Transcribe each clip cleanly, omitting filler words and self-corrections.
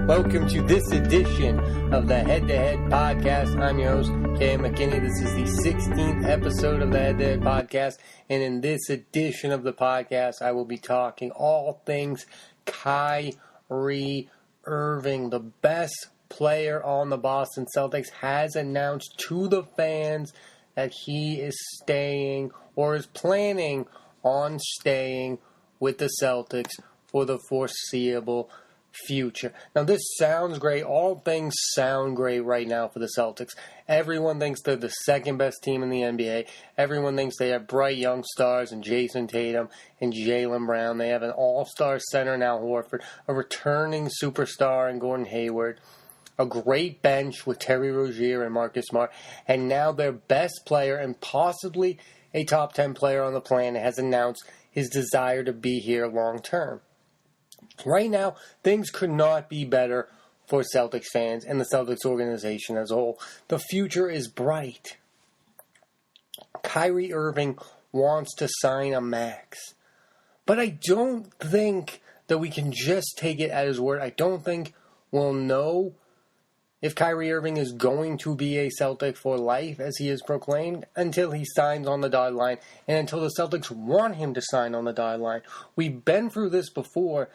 Welcome to this edition of the Head to Head Podcast. I'm your host, Cam McKinney. This is the 16th episode of the Head to Head Podcast. And in this edition of the podcast, I will be talking all things Kyrie Irving. The best player on the Boston Celtics has announced to the fans that he is staying or is planning on staying with the Celtics for the foreseeable future. Now, this sounds great. All things sound great right now for the Celtics. Everyone thinks they're the second best team in the NBA. Everyone thinks they have bright young stars in Jason Tatum and Jaylen Brown. They have an all-star center now, Horford, a returning superstar in Gordon Hayward, a great bench with Terry Rozier and Marcus Smart, and now their best player and possibly a top 10 player on the planet has announced his desire to be here long term. Right now, things could not be better for Celtics fans and the Celtics organization as a whole. The future is bright. Kyrie Irving wants to sign a max. But I don't think that we can just take it at his word. I don't think we'll know if Kyrie Irving is going to be a Celtic for life, as he has proclaimed, until he signs on the dotted line and until the Celtics want him to sign on the dotted line. We've been through this before.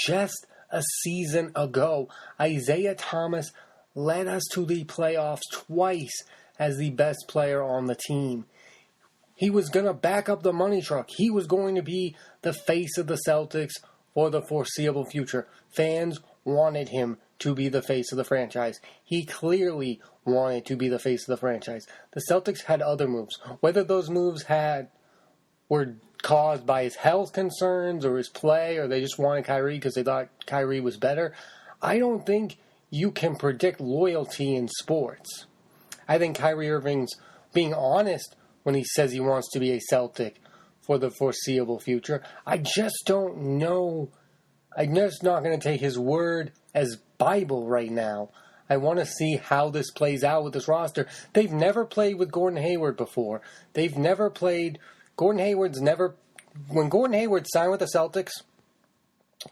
Just a season ago, Isaiah Thomas led us to the playoffs twice as the best player on the team. He was going to back up the money truck. He was going to be the face of the Celtics for the foreseeable future. Fans wanted him to be the face of the franchise. He clearly wanted to be the face of the franchise. The Celtics had other moves. Whether those moves were caused by his health concerns or his play, or they just wanted Kyrie because they thought Kyrie was better, I don't think you can predict loyalty in sports. I think Kyrie Irving's being honest when he says he wants to be a Celtic for the foreseeable future. I just don't know. I'm just not going to take his word as Bible right now. I want to see how this plays out with this roster. They've never played with Gordon Hayward before. When Gordon Hayward signed with the Celtics,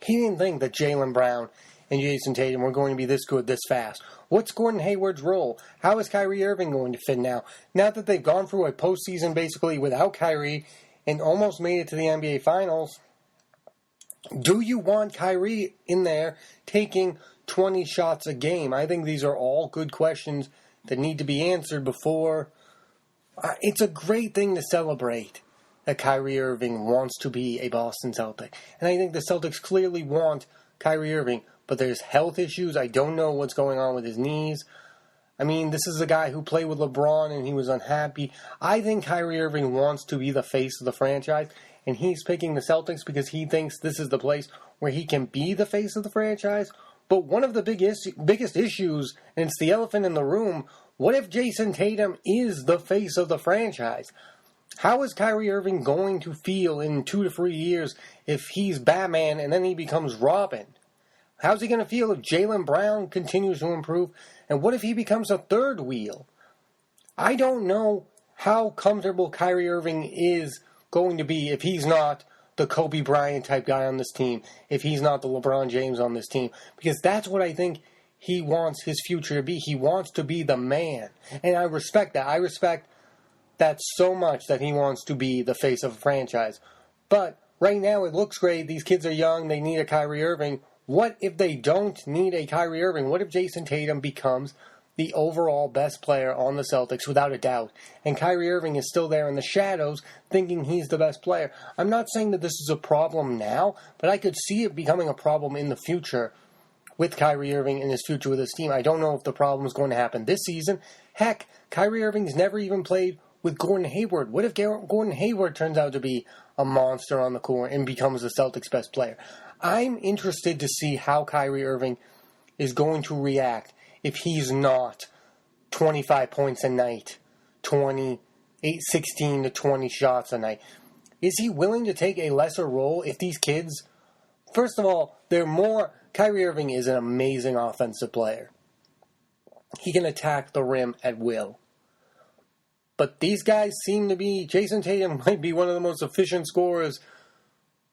he didn't think that Jaylen Brown and Jason Tatum were going to be this good this fast. What's Gordon Hayward's role? How is Kyrie Irving going to fit now? Now that they've gone through a postseason basically without Kyrie and almost made it to the NBA Finals, do you want Kyrie in there taking 20 shots a game? I think these are all good questions that need to be answered before. It's a great thing to celebrate that Kyrie Irving wants to be a Boston Celtic. And I think the Celtics clearly want Kyrie Irving, but there's health issues. I don't know what's going on with his knees. I mean, this is a guy who played with LeBron and he was unhappy. I think Kyrie Irving wants to be the face of the franchise, and he's picking the Celtics because he thinks this is the place where he can be the face of the franchise. But one of the biggest issues, and it's the elephant in the room, what if Jason Tatum is the face of the franchise? How is Kyrie Irving going to feel in 2 to 3 years if he's Batman and then he becomes Robin? How's he going to feel if Jaylen Brown continues to improve? And what if he becomes a third wheel? I don't know how comfortable Kyrie Irving is going to be if he's not the Kobe Bryant type guy on this team, if he's not the LeBron James on this team, because that's what I think he wants his future to be. He wants to be the man, and I respect that. I respect that so much that he wants to be the face of a franchise. But right now it looks great. These kids are young. They need a Kyrie Irving. What if they don't need a Kyrie Irving? What if Jason Tatum becomes the overall best player on the Celtics without a doubt, and Kyrie Irving is still there in the shadows thinking he's the best player? I'm not saying that this is a problem now, but I could see it becoming a problem in the future with Kyrie Irving and his future with his team. I don't know if the problem is going to happen this season. Heck, Kyrie Irving's never even played with Gordon Hayward. What if Gordon Hayward turns out to be a monster on the court and becomes the Celtics' best player? I'm interested to see how Kyrie Irving is going to react if he's not 25 points a night, 16 to 20 shots a night. Is he willing to take a lesser role if these kids, first of all, Kyrie Irving is an amazing offensive player. He can attack the rim at will. But these guys seem to be, Jason Tatum might be one of the most efficient scorers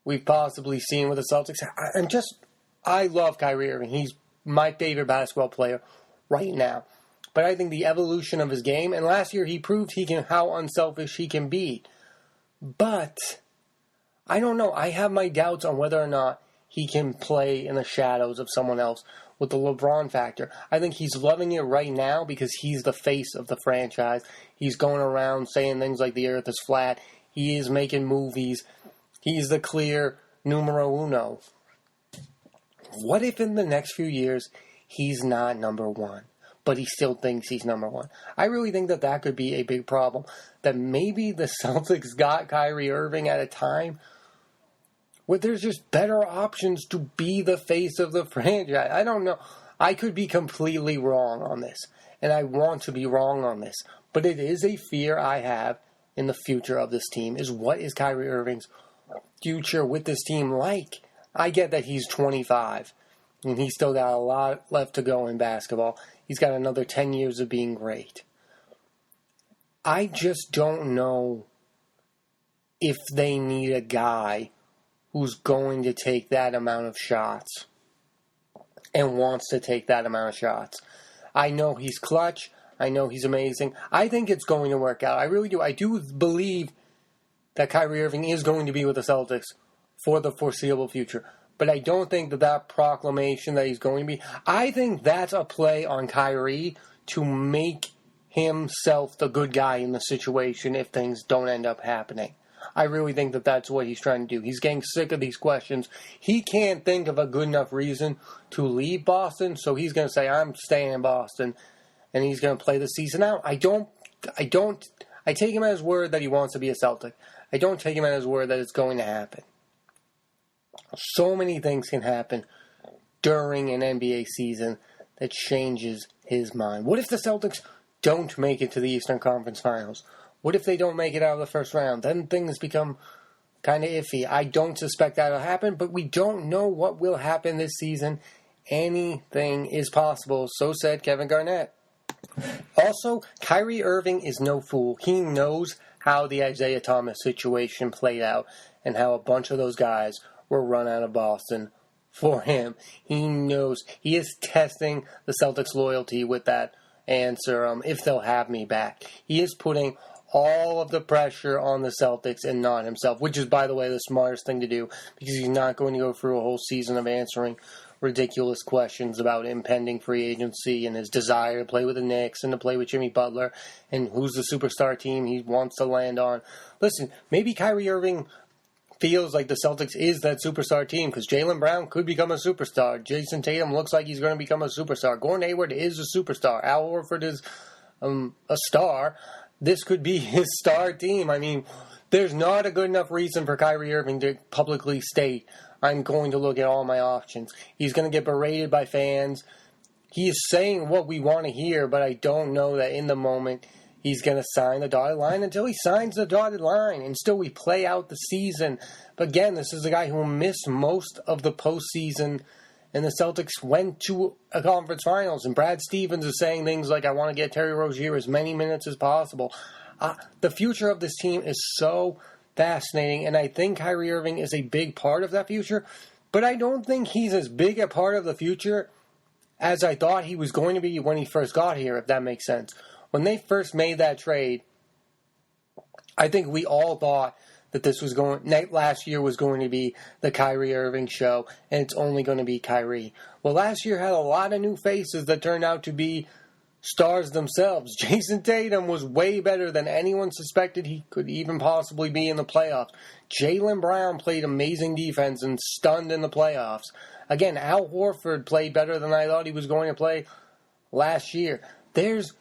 we've possibly seen with the Celtics. I love Kyrie Irving. He's my favorite basketball player right now. But I think the evolution of his game, and last year he proved how unselfish he can be. But I don't know. I have my doubts on whether or not he can play in the shadows of someone else with the LeBron factor. I think he's loving it right now because he's the face of the franchise. He's going around saying things like the earth is flat. He is making movies. He's the clear numero uno. What if in the next few years he's not number one, but he still thinks he's number one? I really think that could be a big problem. That maybe the Celtics got Kyrie Irving at a time where there's just better options to be the face of the franchise. I don't know. I could be completely wrong on this, and I want to be wrong on this. But it is a fear I have in the future of this team, is what is Kyrie Irving's future with this team like? I get that he's 25, and he's still got a lot left to go in basketball. He's got another 10 years of being great. I just don't know if they need a guy who's going to take that amount of shots and wants to take that amount of shots. I know he's clutch. I know he's amazing. I think it's going to work out. I really do. I do believe that Kyrie Irving is going to be with the Celtics for the foreseeable future. But I don't think that proclamation that he's going to be, I think that's a play on Kyrie to make himself the good guy in the situation if things don't end up happening. I really think that that's what he's trying to do. He's getting sick of these questions. He can't think of a good enough reason to leave Boston, so he's going to say, I'm staying in Boston, and he's going to play the season out. I take him at his word that he wants to be a Celtic. I don't take him at his word that it's going to happen. So many things can happen during an NBA season that changes his mind. What if the Celtics don't make it to the Eastern Conference Finals? What if they don't make it out of the first round? Then things become kind of iffy. I don't suspect that will happen, but we don't know what will happen this season. Anything is possible, so said Kevin Garnett. Also, Kyrie Irving is no fool. He knows how the Isaiah Thomas situation played out and how a bunch of those guys were run out of Boston for him. He knows. He is testing the Celtics' loyalty with that answer, if they'll have me back. He is putting all of the pressure on the Celtics and not himself, which is, by the way, the smartest thing to do, because he's not going to go through a whole season of answering ridiculous questions about impending free agency and his desire to play with the Knicks and to play with Jimmy Butler and who's the superstar team he wants to land on. Listen, maybe Kyrie Irving feels like the Celtics is that superstar team because Jaylen Brown could become a superstar. Jason Tatum looks like he's going to become a superstar. Gordon Hayward is a superstar. Al Horford is a star. This could be his star team. I mean, there's not a good enough reason for Kyrie Irving to publicly state, I'm going to look at all my options. He's going to get berated by fans. He is saying what we want to hear, but I don't know that in the moment he's going to sign the dotted line until he signs the dotted line. And still we play out the season. But again, this is a guy who missed most of the postseason, and the Celtics went to a conference finals. And Brad Stevens is saying things like, I want to get Terry Rozier as many minutes as possible. The future of this team is so fascinating, and I think Kyrie Irving is a big part of that future. But I don't think he's as big a part of the future as I thought he was going to be when he first got here, if that makes sense. When they first made that trade, I think we all thought that last year was going to be the Kyrie Irving show, and it's only going to be Kyrie. Well, last year had a lot of new faces that turned out to be stars themselves. Jason Tatum was way better than anyone suspected he could even possibly be in the playoffs. Jaylen Brown played amazing defense and stunned in the playoffs. Again, Al Horford played better than I thought he was going to play last year. There's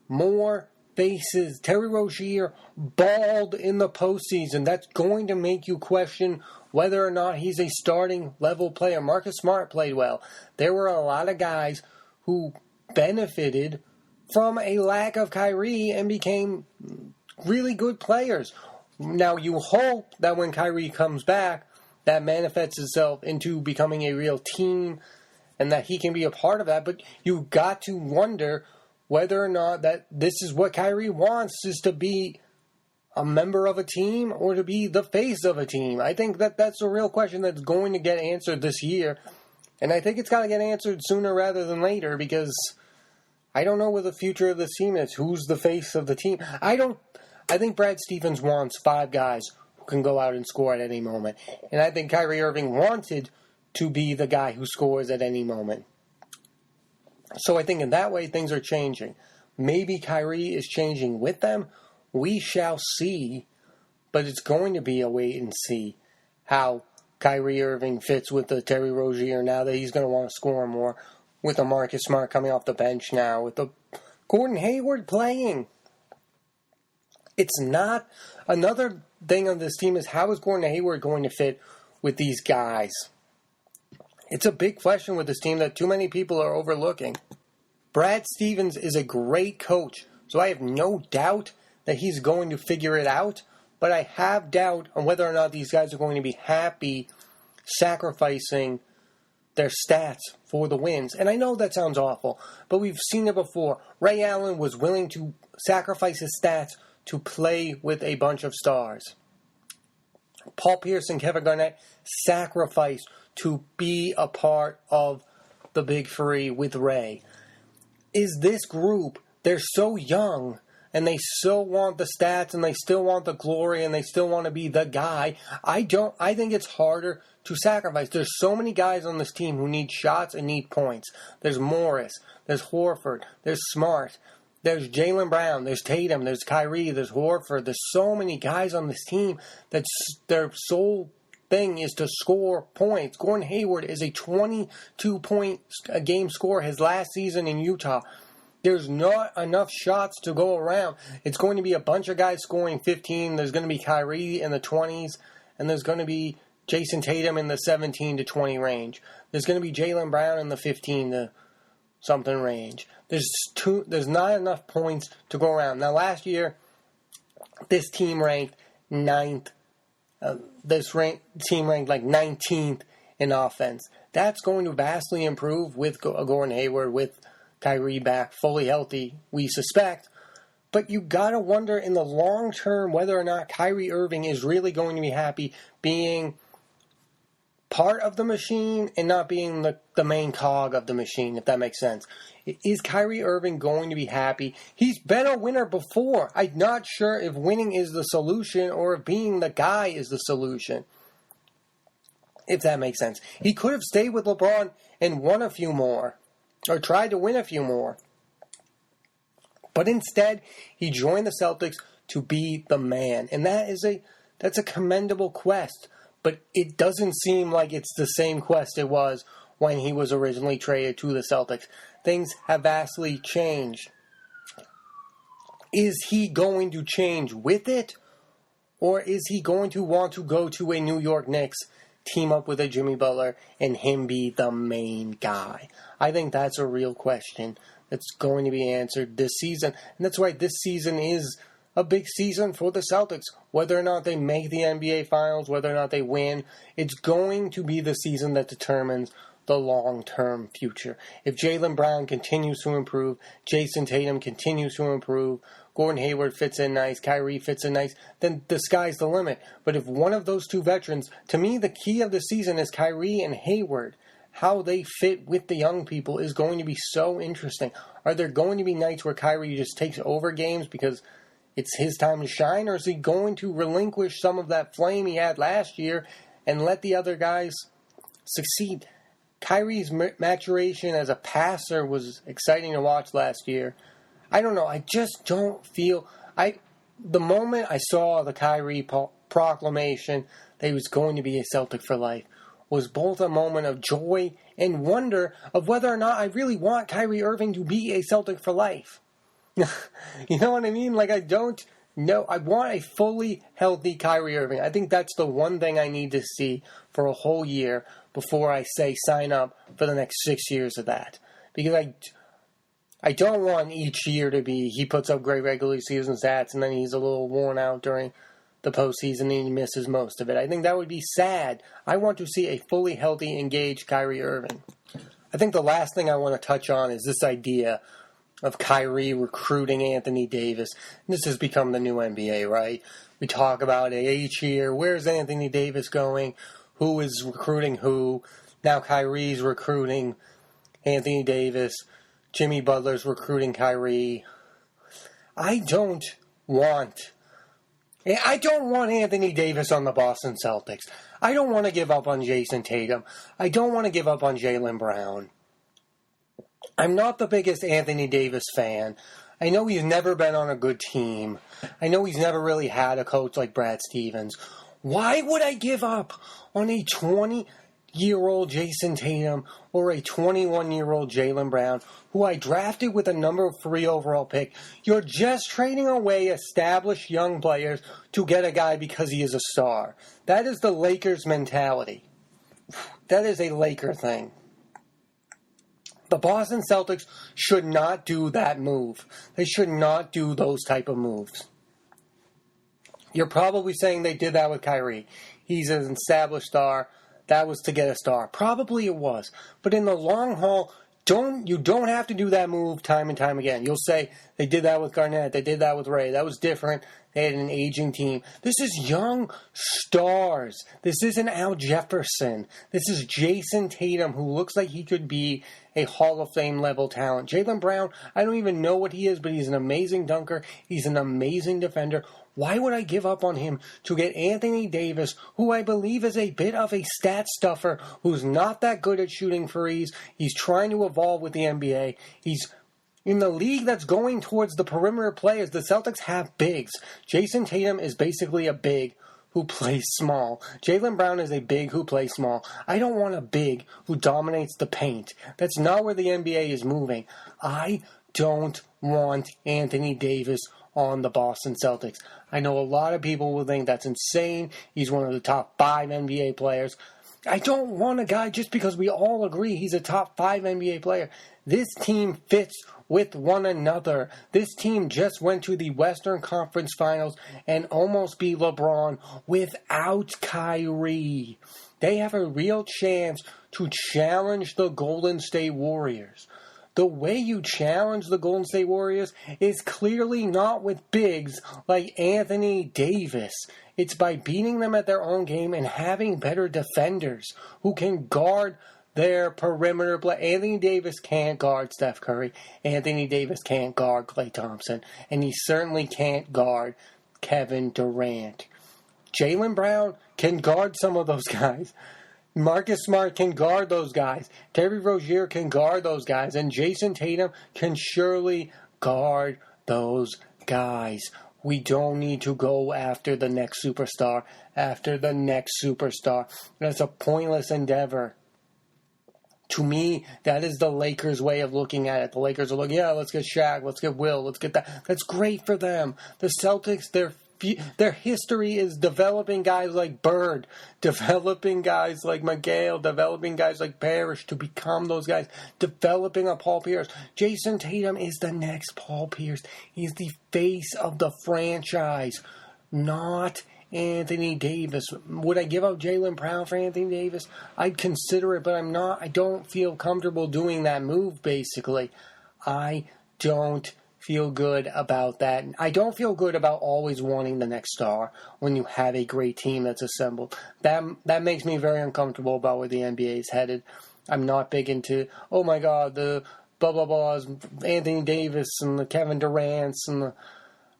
more faces. Terry Rozier balled in the postseason. That's going to make you question whether or not he's a starting level player. Marcus Smart played well. There were a lot of guys who benefited from a lack of Kyrie and became really good players. Now, you hope that when Kyrie comes back, that manifests itself into becoming a real team and that he can be a part of that. But you got to wonder whether or not that this is what Kyrie wants, is to be a member of a team or to be the face of a team. I think that that's a real question that's going to get answered this year. And I think it's got to get answered sooner rather than later because I don't know what the future of this team is. Who's the face of the team? I think Brad Stevens wants 5 guys who can go out and score at any moment. And I think Kyrie Irving wanted to be the guy who scores at any moment. So I think in that way things are changing. Maybe Kyrie is changing with them. We shall see. But it's going to be a wait and see how Kyrie Irving fits with the Terry Rozier now that he's going to want to score more. With the Marcus Smart coming off the bench now. With the Gordon Hayward playing. It's not... Another thing on this team is how is Gordon Hayward going to fit with these guys? It's a big question with this team that too many people are overlooking. Brad Stevens is a great coach, so I have no doubt that he's going to figure it out, but I have doubt on whether or not these guys are going to be happy sacrificing their stats for the wins. And I know that sounds awful, but we've seen it before. Ray Allen was willing to sacrifice his stats to play with a bunch of stars. Paul Pierce and Kevin Garnett sacrificed to be a part of the Big Three with Ray. Is this group, they're so young, and they still want the stats, and they still want the glory, and they still want to be the guy. I think it's harder to sacrifice. There's so many guys on this team who need shots and need points. There's Morris, there's Horford, there's Smart, there's Jaylen Brown, there's Tatum, there's Kyrie, there's Horford. There's so many guys on this team that their sole thing is to score points. Gordon Hayward is a 22-point a game scorer his last season in Utah. There's not enough shots to go around. It's going to be a bunch of guys scoring 15. There's going to be Kyrie in the 20s, and there's going to be Jason Tatum in the 17 to 20 range. There's going to be Jaylen Brown in the 15 to something range. There's not enough points to go around. Now, last year, this team ranked 9th. Team ranked like 19th in offense. That's going to vastly improve with Gordon Hayward, with Kyrie back, fully healthy, we suspect. But you gotta wonder in the long term whether or not Kyrie Irving is really going to be happy being part of the machine and not being the main cog of the machine, if that makes sense. Is Kyrie Irving going to be happy? He's been a winner before. I'm not sure if winning is the solution or if being the guy is the solution, if that makes sense. He could have stayed with LeBron and won a few more, or tried to win a few more. But instead, he joined the Celtics to be the man. And that's a commendable quest. But it doesn't seem like it's the same quest it was when he was originally traded to the Celtics. Things have vastly changed. Is he going to change with it? Or is he going to want to go to a New York Knicks, team up with a Jimmy Butler, and him be the main guy? I think that's a real question that's going to be answered this season. And that's why this season is a big season for the Celtics. Whether or not they make the NBA Finals, whether or not they win, it's going to be the season that determines the long-term future. If Jaylen Brown continues to improve, Jason Tatum continues to improve, Gordon Hayward fits in nice, Kyrie fits in nice, then the sky's the limit. But if one of those two veterans, to me the key of the season is Kyrie and Hayward. How they fit with the young people is going to be so interesting. Are there going to be nights where Kyrie just takes over games because it's his time to shine, or is he going to relinquish some of that flame he had last year and let the other guys succeed? Kyrie's maturation as a passer was exciting to watch last year. I don't know. I just don't feel... The moment I saw the Kyrie proclamation that he was going to be a Celtic for life was both a moment of joy and wonder of whether or not I really want Kyrie Irving to be a Celtic for life. You know what I mean? Like, I don't know. I want a fully healthy Kyrie Irving. I think that's the one thing I need to see for a whole year before I say sign up for the next 6 years of that. Because I don't want each year to be he puts up great regular season stats and then he's a little worn out during the postseason and he misses most of it. I think that would be sad. I want to see a fully healthy, engaged Kyrie Irving. I think the last thing I want to touch on is this idea of Kyrie recruiting Anthony Davis. This has become the new NBA, right? We talk about it each year. Where's Anthony Davis going? Who is recruiting who? Now Kyrie's recruiting Anthony Davis. Jimmy Butler's recruiting Kyrie. I don't want Anthony Davis on the Boston Celtics. I don't want to give up on Jason Tatum. I don't want to give up on Jaylen Brown. I'm not the biggest Anthony Davis fan. I know he's never been on a good team. I know he's never really had a coach like Brad Stevens. Why would I give up on a 20-year-old Jason Tatum or a 21-year-old Jaylen Brown, who I drafted with a number 3 overall pick? You're just trading away established young players to get a guy because he is a star. That is the Lakers mentality. That is a Laker thing. The Boston Celtics should not do that move. They should not do those type of moves. You're probably saying they did that with Kyrie. He's an established star. That was to get a star. Probably it was. But in the long haul, you don't have to do that move time and time again. You'll say they did that with Garnett. They did that with Ray. That was different. They had an aging team. This is young stars. This isn't Al Jefferson. This is Jason Tatum, who looks like he could be a Hall of Fame level talent. Jaylen Brown, I don't even know what he is, but he's an amazing dunker. He's an amazing defender. Why would I give up on him to get Anthony Davis, who I believe is a bit of a stat stuffer, who's not that good at shooting threes? He's trying to evolve with the NBA. He's in the league that's going towards the perimeter players. The Celtics have bigs. Jason Tatum is basically a big who plays small. Jaylen Brown is a big who plays small. I don't want a big who dominates the paint. That's not where the NBA is moving. I don't want Anthony Davis on the Boston Celtics. I know a lot of people will think that's insane. He's one of the top 5 NBA players. I don't want a guy just because we all agree he's a top 5 NBA player. This team fits with one another. This team just went to the Western Conference Finals and almost beat LeBron without Kyrie. They have a real chance to challenge the Golden State Warriors. The way you challenge the Golden State Warriors is clearly not with bigs like Anthony Davis. It's by beating them at their own game and having better defenders who can guard their perimeter play. Anthony Davis can't guard Steph Curry. Anthony Davis can't guard Klay Thompson. And he certainly can't guard Kevin Durant. Jaylen Brown can guard some of those guys. Marcus Smart can guard those guys. Terry Rozier can guard those guys. And Jason Tatum can surely guard those guys. We don't need to go after the next superstar. That's a pointless endeavor. To me, that is the Lakers' way of looking at it. The Lakers are looking, let's get Shaq, let's get Will, let's get that. That's great for them. The Celtics, their history is developing guys like Bird, developing guys like McGale, developing guys like Parrish to become those guys, developing a Paul Pierce. Jason Tatum is the next Paul Pierce. He's the face of the franchise, not Anthony Davis. Would I give up Jaylen Brown for Anthony Davis? I'd consider it, but I'm not. I don't feel comfortable doing that move, basically. I don't feel good about that. I don't feel good about always wanting the next star when you have a great team that's assembled. That makes me very uncomfortable about where the NBA is headed. I'm not big into, oh my God, the blah blah blahs, Anthony Davis and the Kevin Durant's and the...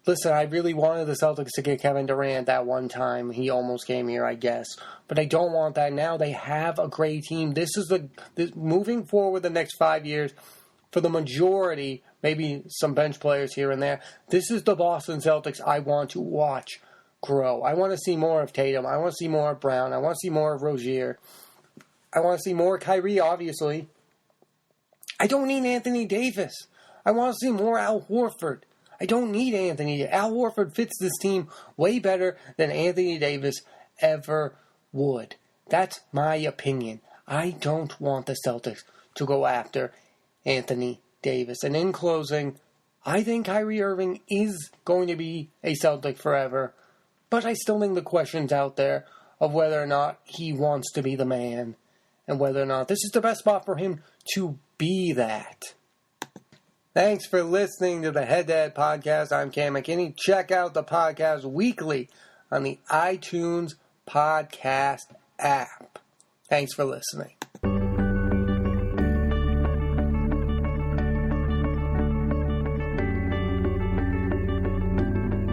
Listen, I really wanted the Celtics to get Kevin Durant that one time. He almost came here, I guess. But I don't want that now. They have a great team. This is moving forward the next 5 years, for the majority, maybe some bench players here and there, this is the Boston Celtics I want to watch grow. I want to see more of Tatum. I want to see more of Brown. I want to see more of Rozier. I want to see more of Kyrie, obviously. I don't need Anthony Davis. I want to see more Al Horford. I don't need Anthony. Al Horford fits this team way better than Anthony Davis ever would. That's my opinion. I don't want the Celtics to go after Anthony Davis. And in closing, I think Kyrie Irving is going to be a Celtic forever, but I still think the question's out there of whether or not he wants to be the man and whether or not this is the best spot for him to be that. Thanks for listening to the Head to Head Podcast. I'm Cam McKinney. Check out the podcast weekly on the iTunes podcast app. Thanks for listening.